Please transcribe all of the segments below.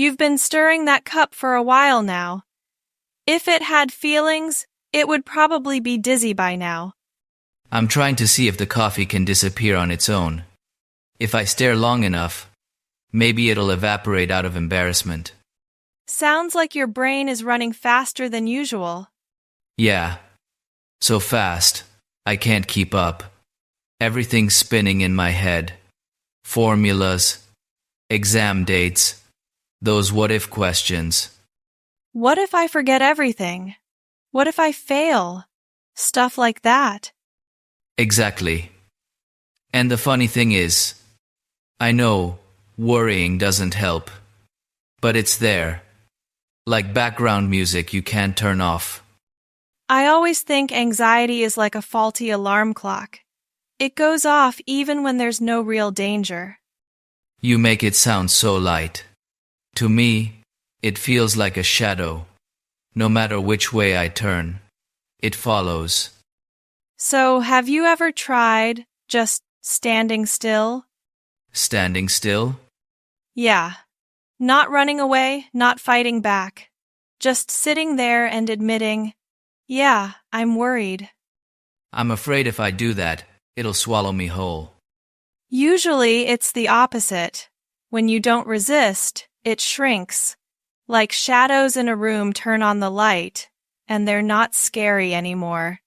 You've been stirring that cup for a while now. If it had feelings, it would probably be dizzy by now. I'm trying to see if the coffee can disappear on its own. If I stare long enough, maybe it'll evaporate out of embarrassment. Sounds like your brain is running faster than usual. Yeah. So fast, I can't keep up. Everything's spinning in my head. Formulas, exam dates, those what-if questions. What if I forget everything? What if I fail? Stuff like that. Exactly. And the funny thing is, I know worrying doesn't help, but it's there. Like background music you can't turn off. I always think anxiety is like a faulty alarm clock. It goes off even when there's no real danger. You make it sound so light. To me, it feels like a shadow. No matter which way I turn, it follows. So, have you ever tried just standing still? Standing still? Yeah. Not running away, not fighting back. Just sitting there and admitting, yeah, I'm worried. I'm afraid if I do that, it'll swallow me whole. Usually it's the opposite. When you don't resist, it shrinks. Like shadows in a room turn on the light, and they're not scary anymore.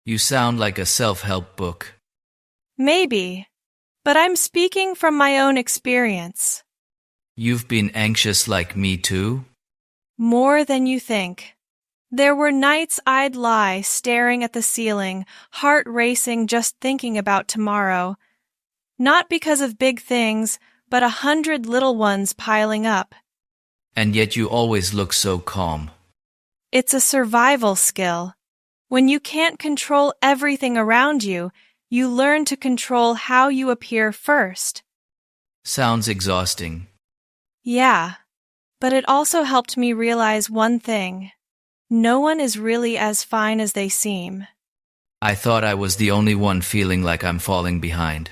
You sound like a self-help book. Maybe, but I'm speaking from my own experience. You've been anxious like me too? More than you think. There were nights I'd lie staring at the ceiling, heart racing just thinking about tomorrow. Not because of big things, but 100 little ones piling up. And yet you always look so calm. It's a survival skill. When you can't control everything around you, you learn to control how you appear first. Sounds exhausting. Yeah, but it also helped me realize one thing. No one is really as fine as they seem. I thought I was the only one feeling like I'm falling behind.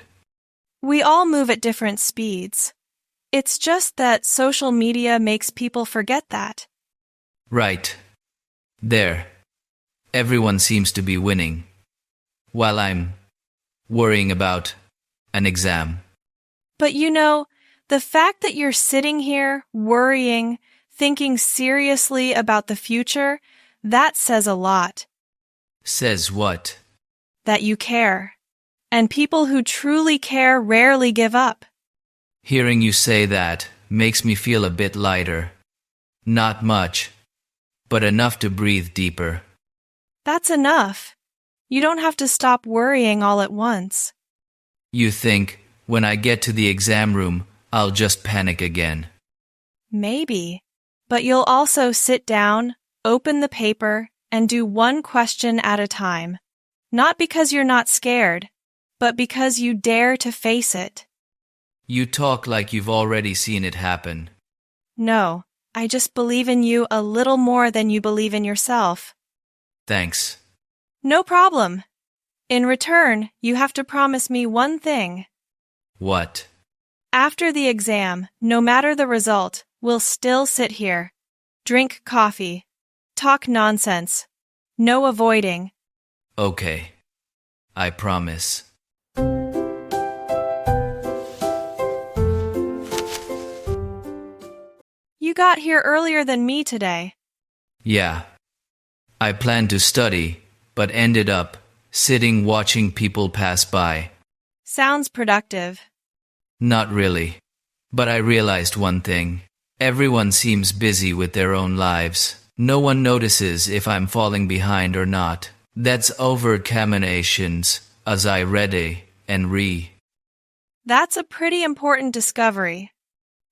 We all move at different speeds. It's just that social media makes people forget that. Right. There. Everyone seems to be winning, while I'm worrying about an exam. But you know, the fact that you're sitting here, worrying, thinking seriously about the future, that says a lot. Says what? That you care. And people who truly care rarely give up. Hearing you say that makes me feel a bit lighter. Not much, but enough to breathe deeper. That's enough. You don't have to stop worrying all at once. You think, when I get to the exam room, I'll just panic again. Maybe. But you'll also sit down, open the paper, and do one question at a time. Not because you're not scared, but because you dare to face it. You talk like you've already seen it happen. No, I just believe in you a little more than you believe in yourself. Thanks. No problem. In return, you have to promise me one thing. What? After the exam, no matter the result, we'll still sit here. Drink coffee. Talk nonsense. No avoiding. Okay. I promise. You got here earlier than me today. Yeah. I planned to study, but ended up sitting watching people pass by. Sounds productive. Not really. But I realized one thing. Everyone seems busy with their own lives. No one notices if I'm falling behind or not. That's over-caminations, as I read and re. That's a pretty important discovery.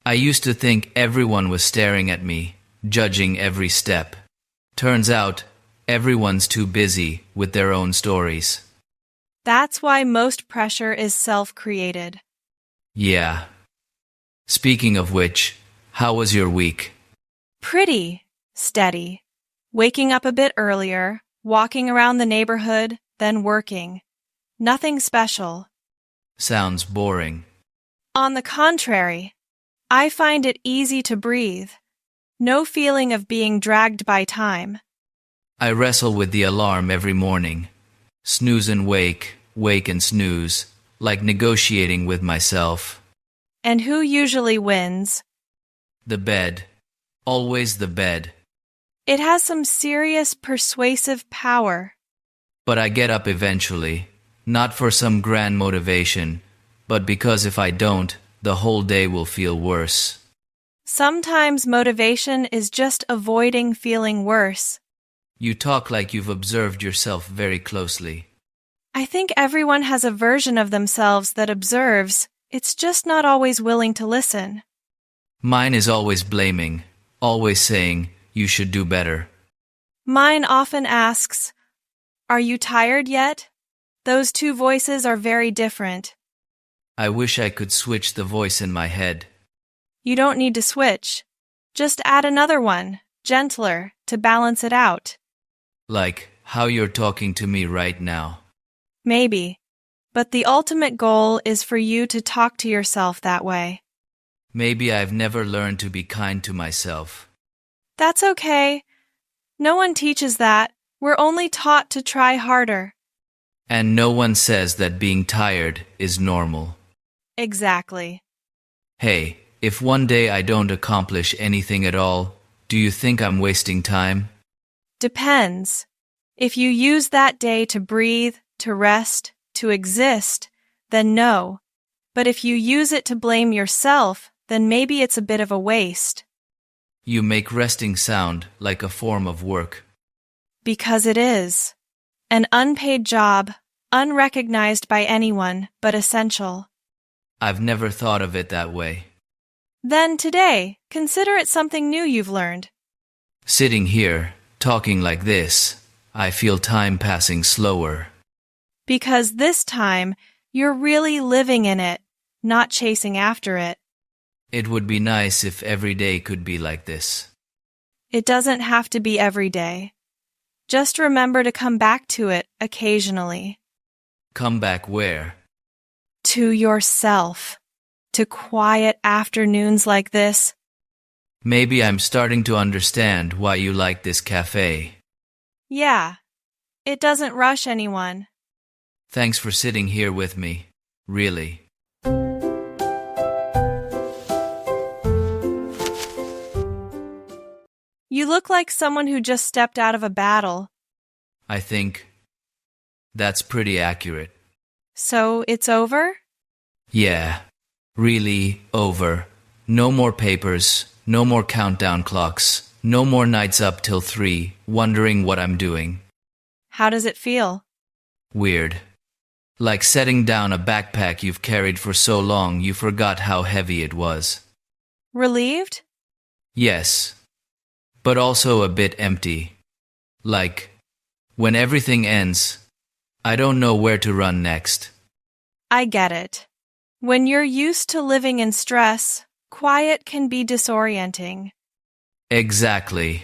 I used to think everyone was staring at me, judging every step. Turns out, everyone's too busy with their own stories. That's why most pressure is self-created. Yeah. Speaking of which, how was your week? Pretty steady. Waking up a bit earlier, walking around the neighborhood, then working. Nothing special. Sounds boring. On the contrary, I find it easy to breathe. No feeling of being dragged by time. I wrestle with the alarm every morning. Snooze and wake, wake and snooze, like negotiating with myself. And who usually wins? The bed. Always the bed. It has some serious persuasive power. But I get up eventually, not for some grand motivation, but because if I don't, the whole day will feel worse. Sometimes motivation is just avoiding feeling worse. You talk like you've observed yourself very closely. I think everyone has a version of themselves that observes. It's just not always willing to listen. Mine is always blaming, always saying, you should do better. Mine often asks, "Are you tired yet?" Those two voices are very different. I wish I could switch the voice in my head. You don't need to switch. Just add another one, gentler, to balance it out. Like how you're talking to me right now. Maybe. But the ultimate goal is for you to talk to yourself that way. Maybe I've never learned to be kind to myself. That's okay. No one teaches that. We're only taught to try harder. And no one says that being tired is normal. Exactly. Hey, if one day I don't accomplish anything at all, do you think I'm wasting time? Depends. If you use that day to breathe, to rest, to exist, then no. But if you use it to blame yourself, then maybe it's a bit of a waste. You make resting sound like a form of work. Because it is. An unpaid job, unrecognized by anyone, but essential. I've never thought of it that way. Then today, consider it something new you've learned. Sitting here, talking like this, I feel time passing slower. Because this time, you're really living in it, not chasing after it. It would be nice if every day could be like this. It doesn't have to be every day. Just remember to come back to it occasionally. Come back where? To yourself. To quiet afternoons like this. Maybe I'm starting to understand why you like this cafe. Yeah. It doesn't rush anyone. Thanks for sitting here with me. Really. You look like someone who just stepped out of a battle. I think that's pretty accurate. So it's over? Yeah. Really over. No more papers, no more countdown clocks, no more nights up till 3, wondering what I'm doing. How does it feel? Weird. Like setting down a backpack you've carried for so long you forgot how heavy it was. Relieved? Yes. But also a bit empty. Like, when everything ends, I don't know where to run next. I get it. When you're used to living in stress, quiet can be disorienting. Exactly.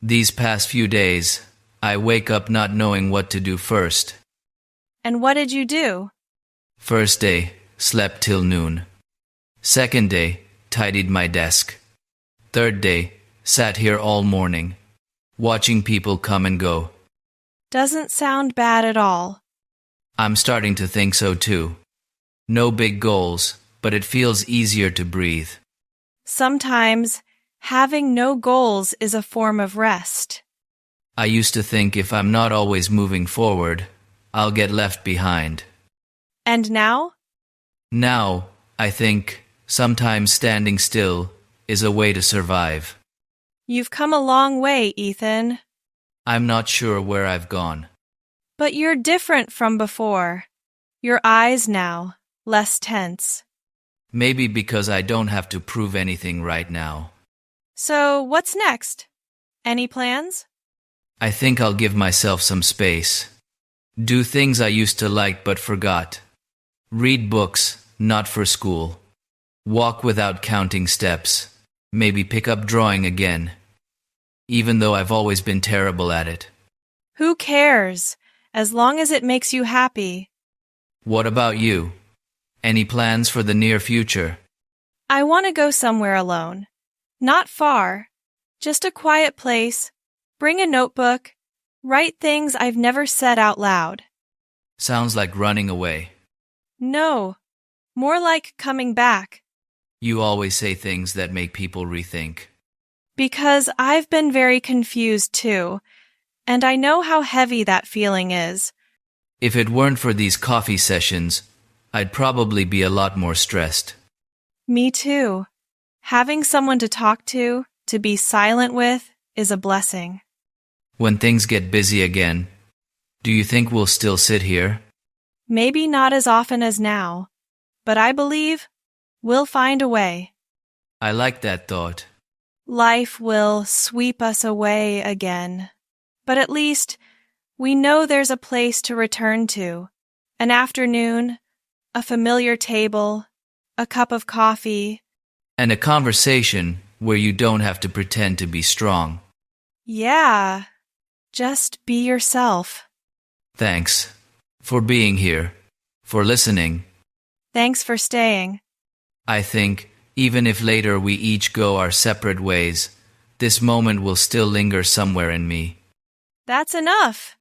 These past few days, I wake up not knowing what to do first. And what did you do? First day, slept till noon. Second day, tidied my desk. Third day, sat here all morning, watching people come and go. Doesn't sound bad at all. I'm starting to think so too. No big goals, but it feels easier to breathe. Sometimes, having no goals is a form of rest. I used to think if I'm not always moving forward, I'll get left behind. And now? Now, I think, sometimes standing still is a way to survive. You've come a long way, Ethan. I'm not sure where I've gone. But you're different from before. Your eyes now, less tense. Maybe because I don't have to prove anything right now. So, what's next? Any plans? I think I'll give myself some space. Do things I used to like but forgot. Read books, not for school. Walk without counting steps. Maybe pick up drawing again. Even though I've always been terrible at it. Who cares? As long as it makes you happy. What about you? Any plans for the near future? I want to go somewhere alone. Not far. Just a quiet place. Bring a notebook. Write things I've never said out loud. Sounds like running away. No, more like coming back. You always say things that make people rethink. Because I've been very confused too, and I know how heavy that feeling is. If it weren't for these coffee sessions, I'd probably be a lot more stressed. Me too. Having someone to talk to be silent with, is a blessing. When things get busy again, do you think we'll still sit here? Maybe not as often as now, but I believe we'll find a way. I like that thought. Life will sweep us away again, but at least we know there's a place to return to. An afternoon, a familiar table, a cup of coffee. And a conversation where you don't have to pretend to be strong. Yeah, just be yourself. Thanks for being here, for listening. Thanks for staying. I think, even if later we each go our separate ways, this moment will still linger somewhere in me. That's enough.